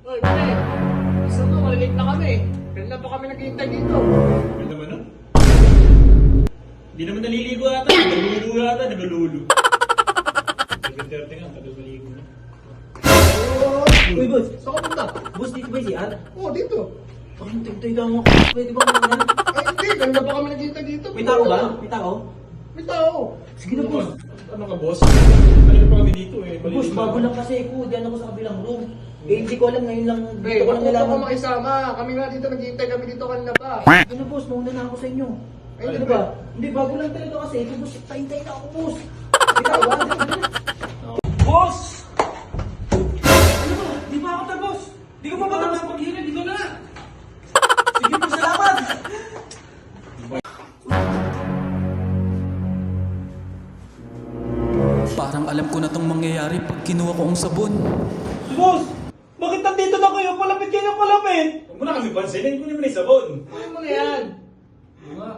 Oy, pre. Isa mo, malilate na kami. Kanina pa kami naghihintay dito. Ano naman nun? Hindi naman naliligo ata. Nagululu ata, nagululu. 7:30 nga, tagal maligo na. Uy, boss. Saan ka punta? Boss, dito ba si Ad? Oo, dito. Ay, hintay ka mo. Pwede ba mo yan? Ay, hindi. Kanina pa kami naghihintay dito. May tao ba? May tao? May tao. Sige na, boss. Ano ka, boss? Ano pa kami dito eh? Boss, Maliligo bago na. lang kasi ako. Diyan ako sa kabilang room. Eh, hindi ko alam. Ngayon lang. Pre, Dito ko lang huwag ka nalaman. makisama. Kami nga dito naghihintay kami dito kanina pa. Ano, boss? Mauna na ako sa inyo. Ay, Ano ba? Hindi, bago lang talaga kasi. Ito, boss. Tayin-tayin na ako, boss. May tao ba? Boss! Ano ba? Di ba ako tapos? Di ko pa ba tapos maghihila? Dito na! Sige po, salamat! Parang alam ko na tong mangyayari pag kinuha ko ang sabon. Boss! Bakit nandito na kayo? Palapit kayo palapit! Huwag mo na kami pansinin, kunin mo na yung sabon. Ano mo na yan? Nga.